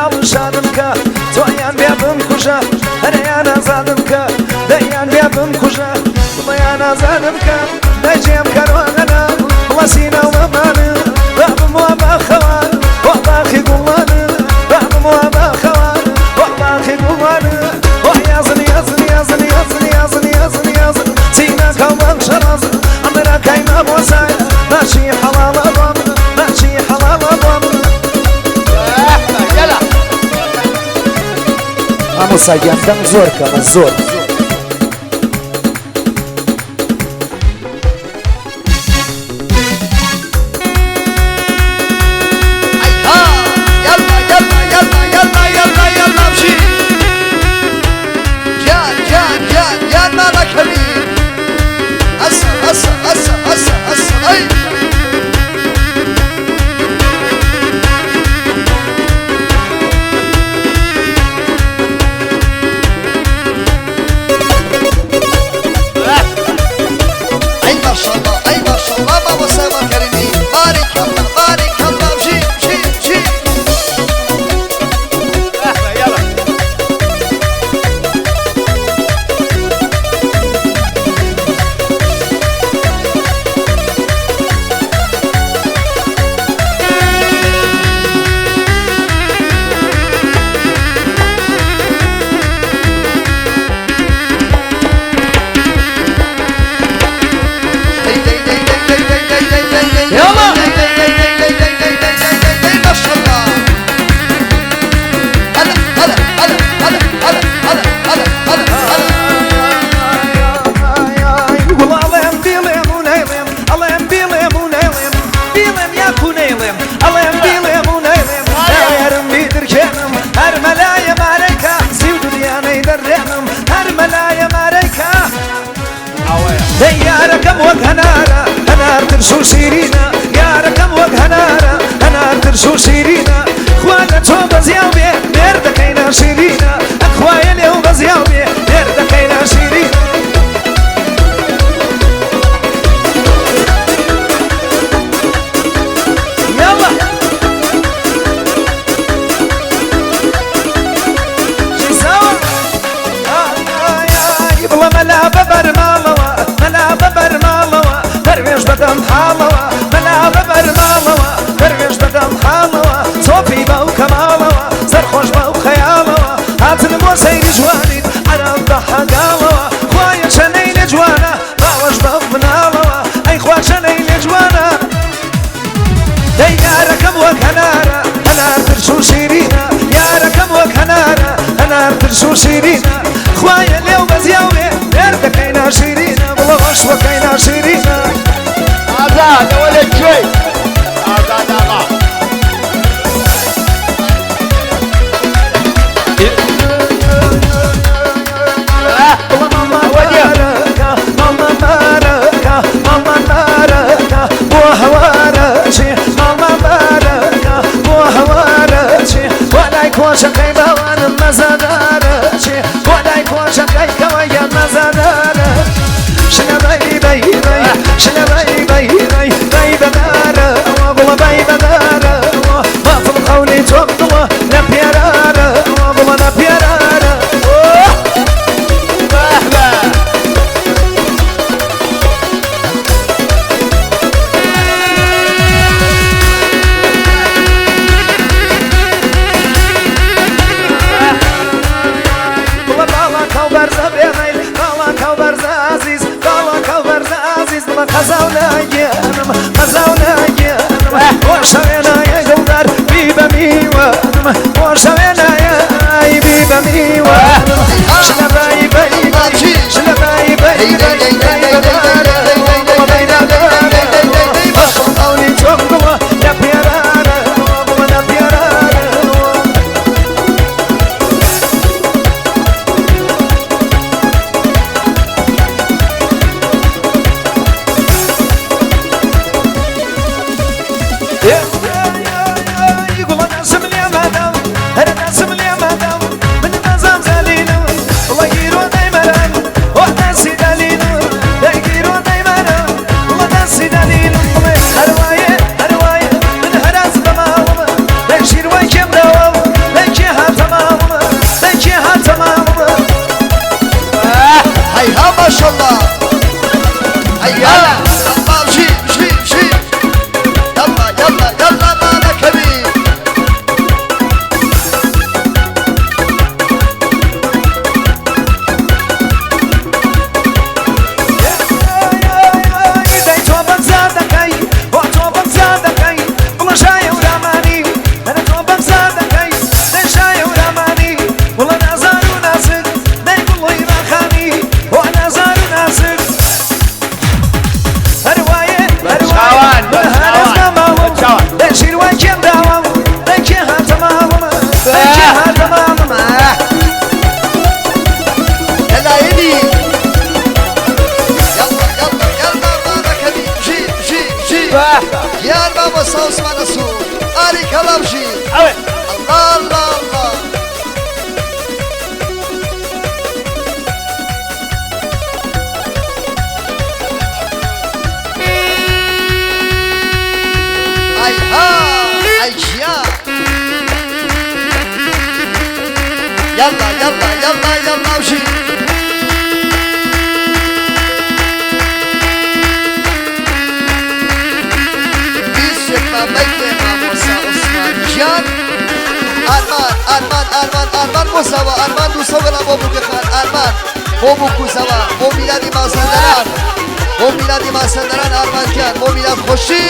هەڵشانم کە تۆیان بێ بمکوژە هەرەیان ئازادم کە دەیان بێ بمکوژە بڵیان ئازادم کە دەیجێم کەروانەنە بڵەسینەو مەمانە بابم وا باخەوان وا باخی گوڵانە بابم وا باخەوان وا باخی گوڵانە وا یازن یازن یازن یازن یازن یازن یازن چینە کەڵمان شەڕازن ئەمەرەکەی مەبۆسای ناچی حەڵاڵە بۆم ناچی حەڵاڵە بۆم ئامۆساگیان دەنگ زۆر کەمە زۆر ياركم وك هنارة هنار ترسو سيرينا ياركم وك هنارة هنار ترسو سيرينا خوانا تو بزياو بيه بيردكينا سيرينا اخوايا ليو بزياو بيه بيردكينا سيرينا يلا جزاوة يبلا ملابة برمالوة ملابة برمالوة درويش بدم حالوة ملابة برمالوة درويش بدم حالوة صوفي باو كمالوة سرخوش باو خيالوة هاتن مو سيري جواني عرب ضحى قالوة خوايا شنين جوانا باوش باو منالوة اي خوا شنين جوانا ياركم وك هنارة هنار ترسو سيرينا ياركم وك هنارة هنار ترسو سيرينا خوايا ليو بزياوي بيردكينا سيرينا بلغش وكينا سيرينا آزاد ولد شوي آزاد آغا ماما ماركة ماما ماركة ماما ماركة بوهوارتي ماما ماركة بوهوارتي ولايك وشقي بوان مزادارتي ولايك وشقي كويا مزادارتي شنا باي باي باي شنا باي باي باي باي بدارة وابلا باي بدارة ما في القول تبطل نبيرارة وابلا نبيرارة خزاونا جانم خزاونا جانم وشوينا يا جودار بيبا ميوة يلا يلا يلا يلا وشي بيسمع بيتي مع موسى عثمان جان آرمان مساوا آرمان دو سوگلا بابو کخان آرمان بابو کوساوا بو میلادی ماسندران بو میلادی ماسندران آرمان جان بو میلاد خوشی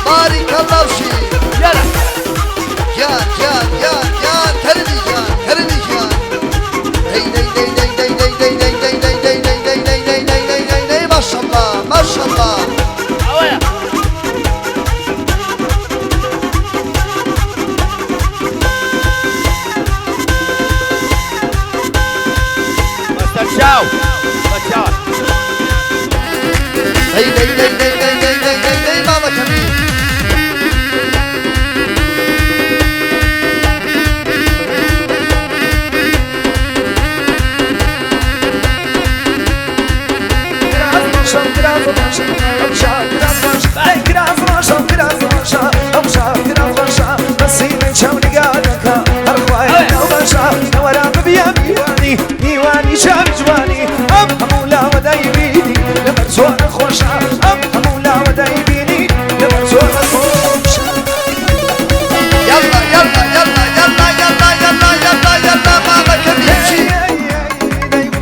بارک الله وشی يلا جان جان جان جان ترني جان ترني جان دي دي دي دي دي دي دي دي دي دي دي دي دي دي دي دي دي دي ما شاء الله ما شاء الله هوايا تشاو تشاو دي دي دي دي دي دي دي دي دي ماما كمين میوانی شام جوانی ام همولا و دایبینی لبر زور خوشا ام همولا و دایبینی لبر زور خوشا يلا يلا يلا يلا يلا يلا يلا يلا ماما كمين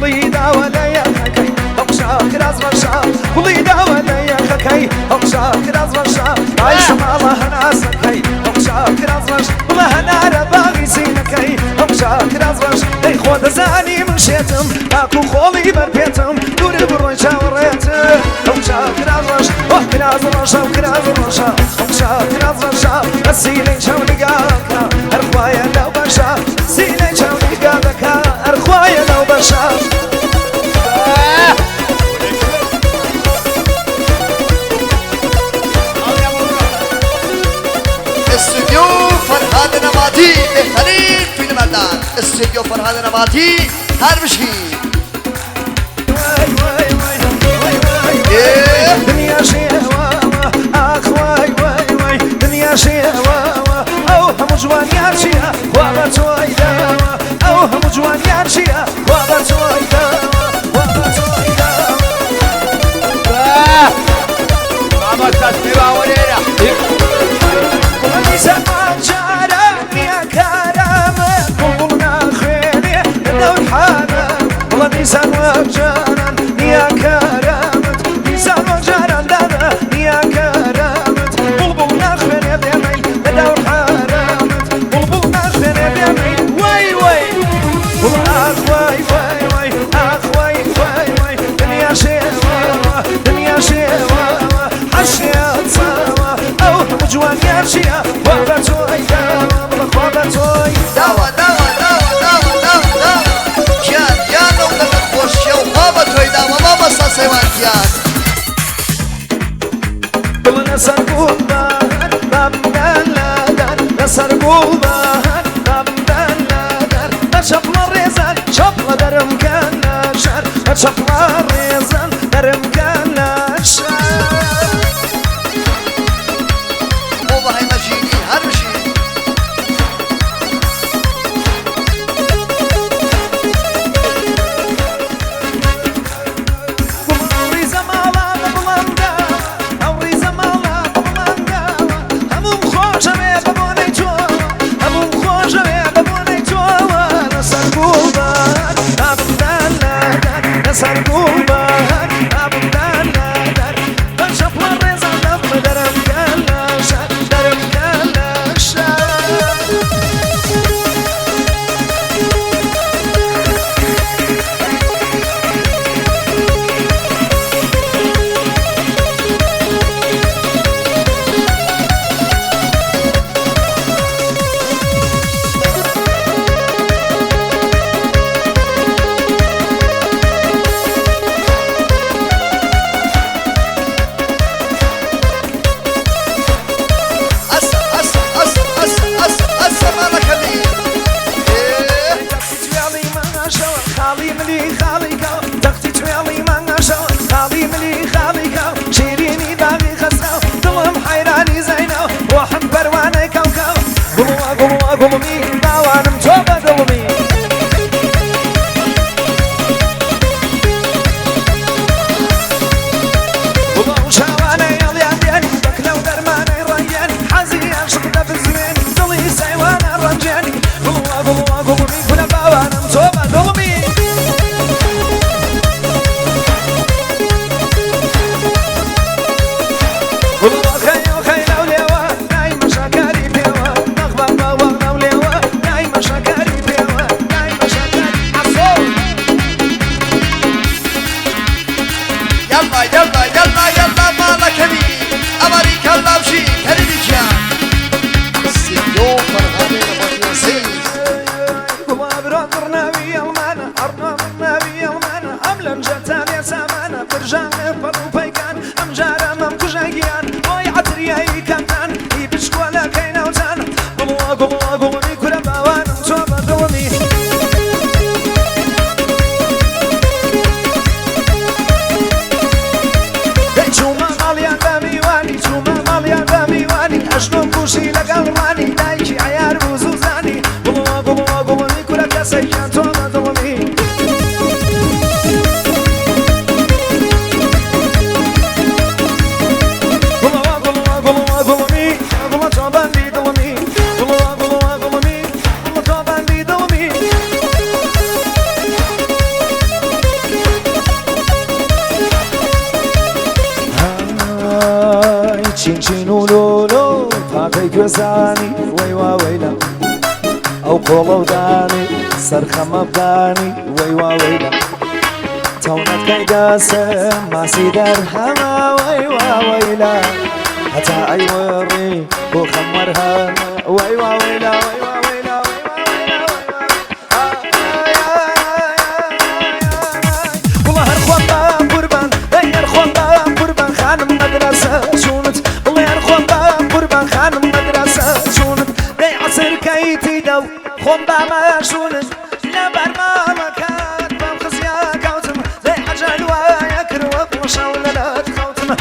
بليدا ولا يا خكي أقشا كراز وشا بليدا ولا يا خكي أقشا كراز وشا عايش مع الله ناس خكي أقشا كراز وش والله أنا رباغي سينكي أقشا كراز وش لي خود زاني من شيتم أكو خولي بربيتم دور البروي شاوريتم أقشا كراز وش كراز وشا وكراز وشا أقشا كراز وشا السيلين شاولي قاكا أرخوايا لو بشا سيلين شاولي قاكا أرخوايا لو بشا استوديو فرهاد نباتي بهترين فيلم مردان استوديو فرهاد نباتي هر بشي دنيا شيوا اخ واي واي واي دنيا شيوا او هم جوان يارشيا وابا توي داوا او هم جوان يارشيا وابا توي داوا وابا توي داوا ماما تسميوا ولينا ولي سمع جارك يا كرامة قلنا خيري دور حالة ولي سمع جارك يا كرامة لسان جارك دادا يا كرامة قلبنا خيري بيميل دور حالة قلبنا خيري بيميل واي واي اخ واي واي واي اخ واي واي واي دنيا شيوا دنيا شيوا حشيات سوا او جوان يرشيا وابا توي داوا وابا توي داوا داوا داوا داوا داوا داوا جان جان لو نفت خوشي وبابا توي داوا بابا ساسيوان جان بل نسر قلبان باب دلادر نسر قلبان باب دلادر نشفل الرزان شفل درم كان نشر نشفل الرزان درم كان نشر بابا هاي مجيني هر بشي قومي باوانم تو بدومي جاني والله قومي كل باوانم توبة ظلمي والله خيل وليوا نايم شكاري بيوا نغبى باوا وليوا نايم شكاري بيوا نايم شكاري عصور يلا يلا يلا يلا مالك بي أمريكا اللامشي كريمي جان سيدو فرغاني نبطي عزيز والله برادرنا بيا ومانا أرنا بيا ومانا أملا جتان يا سامانا برجان فرو بيكان أم جارة ممكو جايان وي عطرياي كمتان يبشكولا كينا وتان والله قومي كل باوانا توبة ظلمي چوما مالیان دمیوانی چوما مالیان دمیوانی اشنو کوشی لگلمانی دایکی عیار بوزوزانی بومی کورا کسی کن تو مدومی بومی تو بندی دومی بومی تو بندی دومی چین و لولو پاکی گوزانی ویوا ویلا او قولو دانی سرخم بدانی ویوا ویلا تونت کی داسم ماسی در هما ویوا ویلا حتا ای وری بو خمر هم ویوا ویلا ویوا ویلا والله هر خواب قربان هر خواب قربان خانم مدرسه شونت والله هر خواب قربان خانم مدرسه شونت دی عصر کیتی دو خون با ما شونت لبر ما مکان بام خزیا قوتم دی عجل و یکر و قوش ولدت خوتم